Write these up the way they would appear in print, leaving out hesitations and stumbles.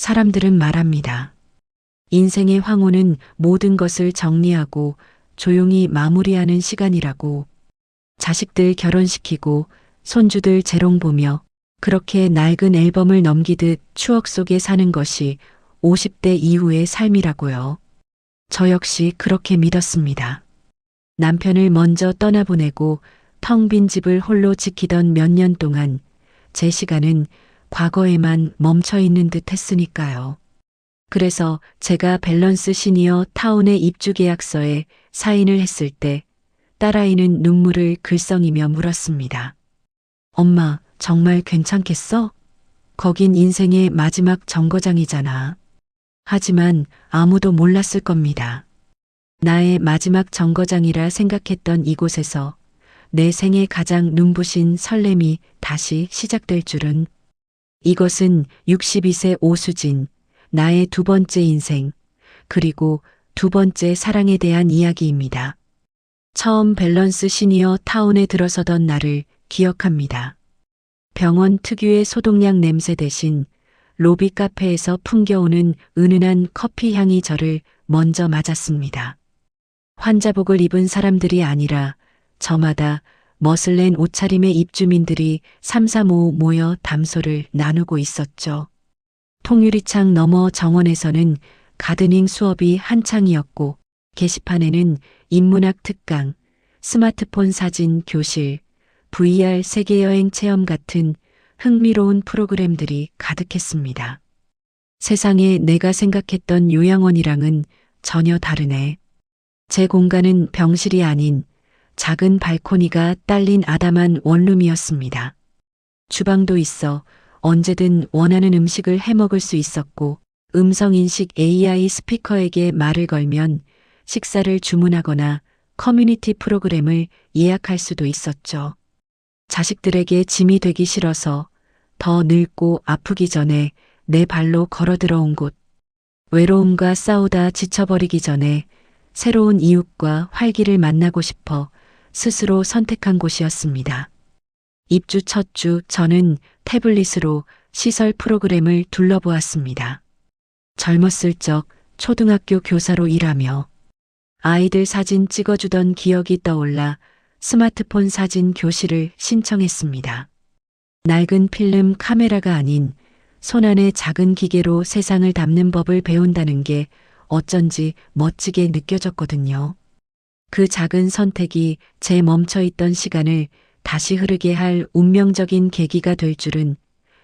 사람들은 말합니다. 인생의 황혼은 모든 것을 정리하고 조용히 마무리하는 시간이라고. 자식들 결혼시키고 손주들 재롱 보며 그렇게 낡은 앨범을 넘기듯 추억 속에 사는 것이 50대 이후의 삶이라고요. 저 역시 그렇게 믿었습니다. 남편을 먼저 떠나보내고 텅 빈 집을 홀로 지키던 몇 년 동안 제 시간은 과거에만 멈춰 있는 듯 했으니까요. 그래서 제가 밸런스 시니어 타운의 입주 계약서에 사인을 했을 때 딸아이는 눈물을 글썽이며 물었습니다. 엄마, 정말 괜찮겠어? 거긴 인생의 마지막 정거장이잖아. 하지만 아무도 몰랐을 겁니다. 나의 마지막 정거장이라 생각했던 이곳에서 내 생에 가장 눈부신 설렘이 다시 시작될 줄은. 이것은 62세 오수진, 나의 두 번째 인생, 그리고 두 번째 사랑에 대한 이야기입니다. 처음 밸런스 시니어 타운에 들어서던 날을 기억합니다. 병원 특유의 소독약 냄새 대신 로비 카페에서 풍겨오는 은은한 커피 향이 저를 먼저 맞았습니다. 환자복을 입은 사람들이 아니라 저마다 멋을 낸 옷차림의 입주민들이 삼삼오오 모여 담소를 나누고 있었죠. 통유리창 너머 정원에서는 가드닝 수업이 한창이었고 게시판에는 인문학 특강, 스마트폰 사진 교실, VR 세계여행 체험 같은 흥미로운 프로그램들이 가득했습니다. 세상에 내가 생각했던 요양원이랑은 전혀 다르네. 제 공간은 병실이 아닌 작은 발코니가 딸린 아담한 원룸이었습니다. 주방도 있어 언제든 원하는 음식을 해먹을 수 있었고 음성인식 AI 스피커에게 말을 걸면 식사를 주문하거나 커뮤니티 프로그램을 예약할 수도 있었죠. 자식들에게 짐이 되기 싫어서 더 늙고 아프기 전에 내 발로 걸어 들어온 곳. 외로움과 싸우다 지쳐버리기 전에 새로운 이웃과 활기를 만나고 싶어 스스로 선택한 곳이었습니다. 입주 첫 주 저는 태블릿으로 시설 프로그램을 둘러보았습니다. 젊었을 적 초등학교 교사로 일하며 아이들 사진 찍어주던 기억이 떠올라 스마트폰 사진 교실을 신청했습니다. 낡은 필름 카메라가 아닌 손안의 작은 기계로 세상을 담는 법을 배운다는 게 어쩐지 멋지게 느껴졌거든요. 그 작은 선택이 제 멈춰있던 시간을 다시 흐르게 할 운명적인 계기가 될 줄은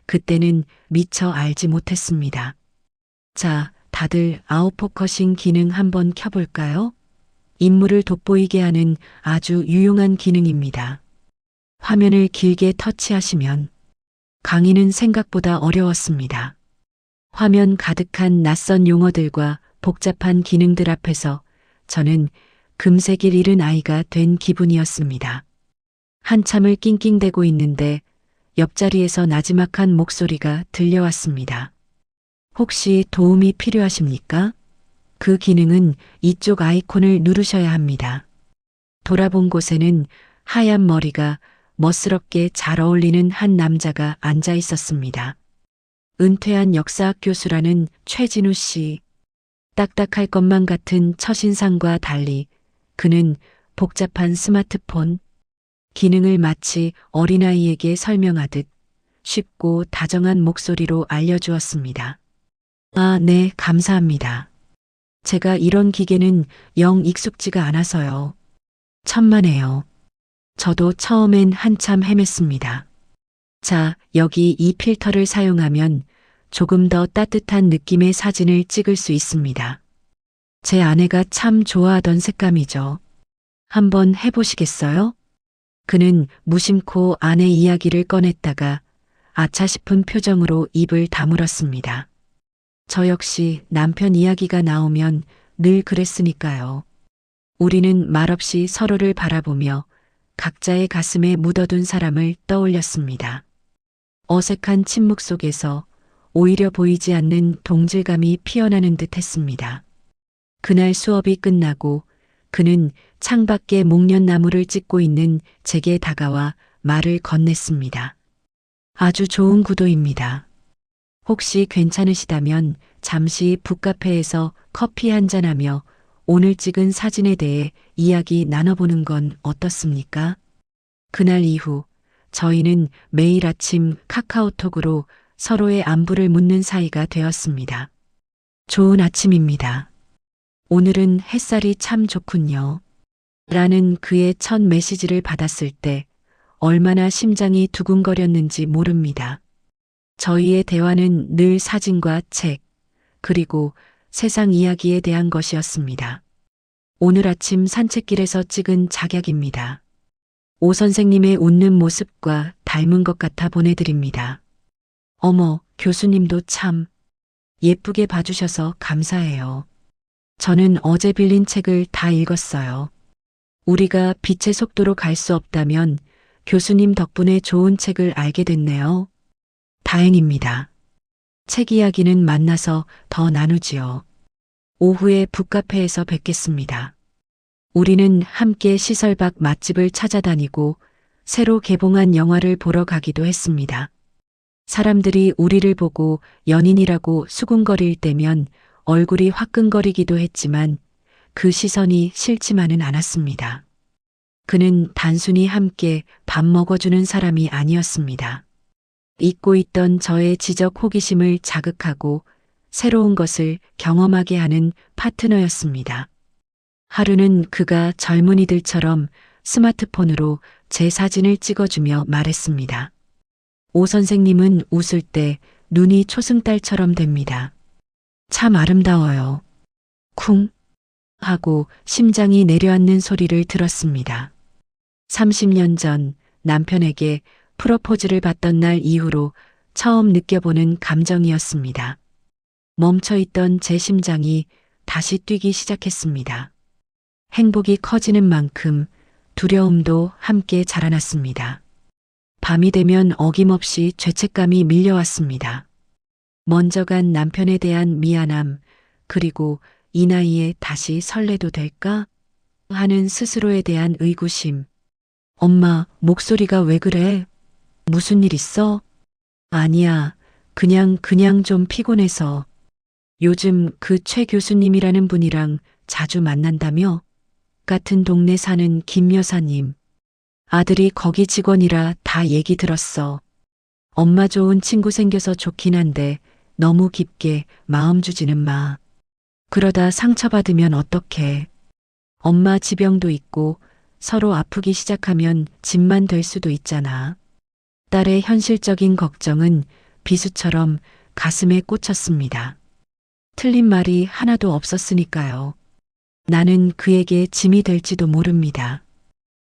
그때는 미처 알지 못했습니다. 자, 다들 아웃포커싱 기능 한번 켜볼까요? 인물을 돋보이게 하는 아주 유용한 기능입니다. 화면을 길게 터치하시면 강의는 생각보다 어려웠습니다. 화면 가득한 낯선 용어들과 복잡한 기능들 앞에서 저는 금세길 잃은 아이가 된 기분이었습니다. 한참을 낑낑대고 있는데 옆자리에서 나지막한 목소리가 들려왔습니다. 혹시 도움이 필요하십니까? 그 기능은 이쪽 아이콘을 누르셔야 합니다. 돌아본 곳에는 하얀 머리가 멋스럽게 잘 어울리는 한 남자가 앉아 있었습니다. 은퇴한 역사학 교수라는 최진우 씨. 딱딱할 것만 같은 첫인상과 달리 그는 복잡한 스마트폰 기능을 마치 어린아이에게 설명하듯 쉽고 다정한 목소리로 알려주었습니다. 아, 네, 감사합니다. 제가 이런 기계는 영 익숙지가 않아서요. 천만에요. 저도 처음엔 한참 헤맸습니다. 자, 여기 이 필터를 사용하면 조금 더 따뜻한 느낌의 사진을 찍을 수 있습니다. 제 아내가 참 좋아하던 색감이죠. 한번 해보시겠어요? 그는 무심코 아내 이야기를 꺼냈다가 아차 싶은 표정으로 입을 다물었습니다. 저 역시 남편 이야기가 나오면 늘 그랬으니까요. 우리는 말없이 서로를 바라보며 각자의 가슴에 묻어둔 사람을 떠올렸습니다. 어색한 침묵 속에서 오히려 보이지 않는 동질감이 피어나는 듯 했습니다. 그날 수업이 끝나고 그는 창밖에 목련나무를 찍고 있는 제게 다가와 말을 건넸습니다. 아주 좋은 구도입니다. 혹시 괜찮으시다면 잠시 북카페에서 커피 한잔하며 오늘 찍은 사진에 대해 이야기 나눠보는 건 어떻습니까? 그날 이후 저희는 매일 아침 카카오톡으로 서로의 안부를 묻는 사이가 되었습니다. 좋은 아침입니다. 오늘은 햇살이 참 좋군요. 라는 그의 첫 메시지를 받았을 때 얼마나 심장이 두근거렸는지 모릅니다. 저희의 대화는 늘 사진과 책, 그리고 세상 이야기에 대한 것이었습니다. 오늘 아침 산책길에서 찍은 작약입니다. 오 선생님의 웃는 모습과 닮은 것 같아 보내드립니다. 어머, 교수님도 참 예쁘게 봐주셔서 감사해요. 저는 어제 빌린 책을 다 읽었어요. 우리가 빛의 속도로 갈 수 없다면 교수님 덕분에 좋은 책을 알게 됐네요. 다행입니다. 책 이야기는 만나서 더 나누지요. 오후에 북카페에서 뵙겠습니다. 우리는 함께 시설 밖 맛집을 찾아다니고 새로 개봉한 영화를 보러 가기도 했습니다. 사람들이 우리를 보고 연인이라고 수군거릴 때면 얼굴이 화끈거리기도 했지만 그 시선이 싫지만은 않았습니다. 그는 단순히 함께 밥 먹어주는 사람이 아니었습니다. 잊고 있던 저의 지적 호기심을 자극하고 새로운 것을 경험하게 하는 파트너였습니다. 하루는 그가 젊은이들처럼 스마트폰으로 제 사진을 찍어주며 말했습니다. 오 선생님은 웃을 때 눈이 초승달처럼 됩니다. 참 아름다워요. 쿵 하고 심장이 내려앉는 소리를 들었습니다. 30년 전 남편에게 프로포즈를 받던 날 이후로 처음 느껴보는 감정이었습니다. 멈춰있던 제 심장이 다시 뛰기 시작했습니다. 행복이 커지는 만큼 두려움도 함께 자라났습니다. 밤이 되면 어김없이 죄책감이 밀려왔습니다. 먼저 간 남편에 대한 미안함, 그리고 이 나이에 다시 설레도 될까? 하는 스스로에 대한 의구심. 엄마, 목소리가 왜 그래? 무슨 일 있어? 아니야, 그냥 좀 피곤해서. 요즘 그 최 교수님이라는 분이랑 자주 만난다며? 같은 동네 사는 김 여사님. 아들이 거기 직원이라 다 얘기 들었어. 엄마 좋은 친구 생겨서 좋긴 한데 너무 깊게 마음 주지는 마. 그러다 상처받으면 어떡해. 엄마 지병도 있고 서로 아프기 시작하면 집만 될 수도 있잖아. 딸의 현실적인 걱정은 비수처럼 가슴에 꽂혔습니다. 틀린 말이 하나도 없었으니까요. 나는 그에게 짐이 될지도 모릅니다.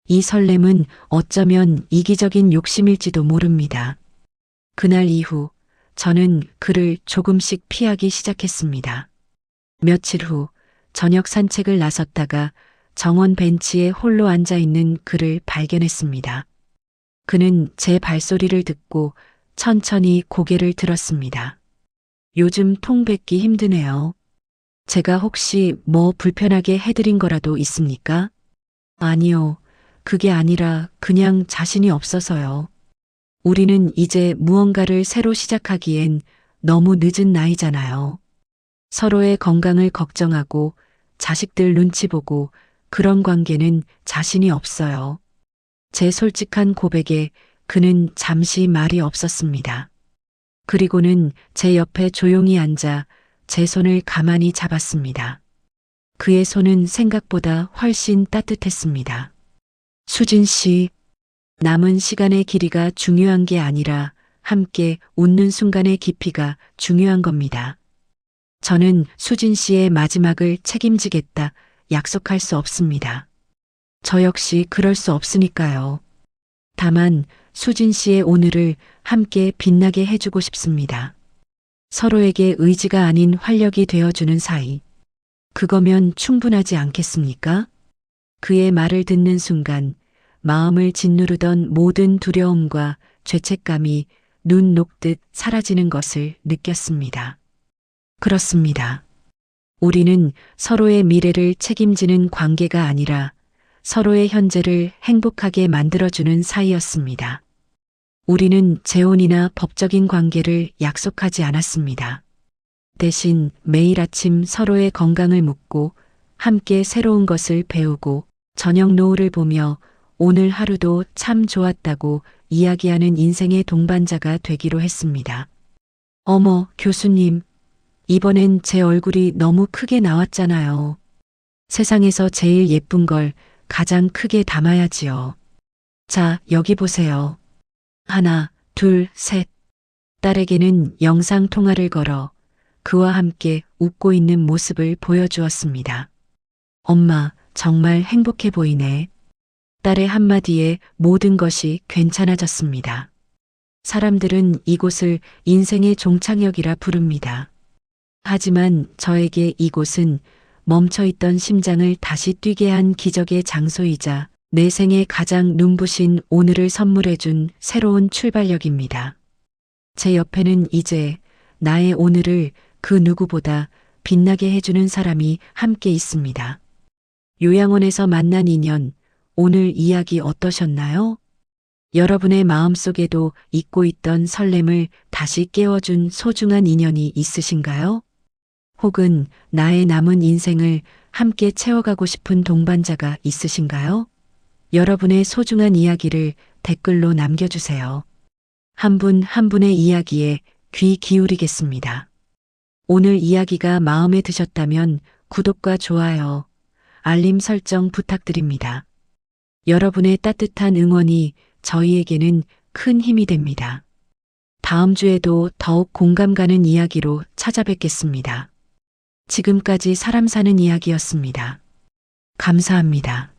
이 설렘은 어쩌면 이기적인 욕심일지도 모릅니다. 그날 이후 저는 그를 조금씩 피하기 시작했습니다. 며칠 후 저녁 산책을 나섰다가 정원 벤치에 홀로 앉아 있는 그를 발견했습니다. 그는 제 발소리를 듣고 천천히 고개를 들었습니다. 요즘 통 뱉기 힘드네요. 제가 혹시 뭐 불편하게 해드린 거라도 있습니까? 아니요. 그게 아니라 그냥 자신이 없어서요. 우리는 이제 무언가를 새로 시작하기엔 너무 늦은 나이잖아요. 서로의 건강을 걱정하고 자식들 눈치 보고 그런 관계는 자신이 없어요. 제 솔직한 고백에 그는 잠시 말이 없었습니다. 그리고는 제 옆에 조용히 앉아 제 손을 가만히 잡았습니다. 그의 손은 생각보다 훨씬 따뜻했습니다. 수진 씨, 남은 시간의 길이가 중요한 게 아니라 함께 웃는 순간의 깊이가 중요한 겁니다. 저는 수진 씨의 마지막을 책임지겠다 약속할 수 없습니다. 저 역시 그럴 수 없으니까요. 다만 수진 씨의 오늘을 함께 빛나게 해주고 싶습니다. 서로에게 의지가 아닌 활력이 되어주는 사이. 그거면 충분하지 않겠습니까? 그의 말을 듣는 순간 마음을 짓누르던 모든 두려움과 죄책감이 눈 녹듯 사라지는 것을 느꼈습니다. 그렇습니다. 우리는 서로의 미래를 책임지는 관계가 아니라 서로의 현재를 행복하게 만들어주는 사이였습니다. 우리는 재혼이나 법적인 관계를 약속하지 않았습니다. 대신 매일 아침 서로의 건강을 묻고 함께 새로운 것을 배우고 저녁 노을을 보며 오늘 하루도 참 좋았다고 이야기하는 인생의 동반자가 되기로 했습니다. 어머, 교수님. 이번엔 제 얼굴이 너무 크게 나왔잖아요. 세상에서 제일 예쁜 걸 가장 크게 담아야지요. 자, 여기 보세요. 하나, 둘, 셋. 딸에게는 영상 통화를 걸어 그와 함께 웃고 있는 모습을 보여주었습니다. 엄마, 정말 행복해 보이네. 딸의 한마디에 모든 것이 괜찮아졌습니다. 사람들은 이곳을 인생의 종착역이라 부릅니다. 하지만 저에게 이곳은 멈춰있던 심장을 다시 뛰게 한 기적의 장소이자 내 생에 가장 눈부신 오늘을 선물해준 새로운 출발역입니다. 제 옆에는 이제 나의 오늘을 그 누구보다 빛나게 해주는 사람이 함께 있습니다. 요양원에서 만난 인연, 오늘 이야기 어떠셨나요? 여러분의 마음속에도 잊고 있던 설렘을 다시 깨워준 소중한 인연이 있으신가요? 혹은 나의 남은 인생을 함께 채워가고 싶은 동반자가 있으신가요? 여러분의 소중한 이야기를 댓글로 남겨주세요. 한 분 한 분의 이야기에 귀 기울이겠습니다. 오늘 이야기가 마음에 드셨다면 구독과 좋아요, 알림 설정 부탁드립니다. 여러분의 따뜻한 응원이 저희에게는 큰 힘이 됩니다. 다음 주에도 더욱 공감 가는 이야기로 찾아뵙겠습니다. 지금까지 사람 사는 이야기였습니다. 감사합니다.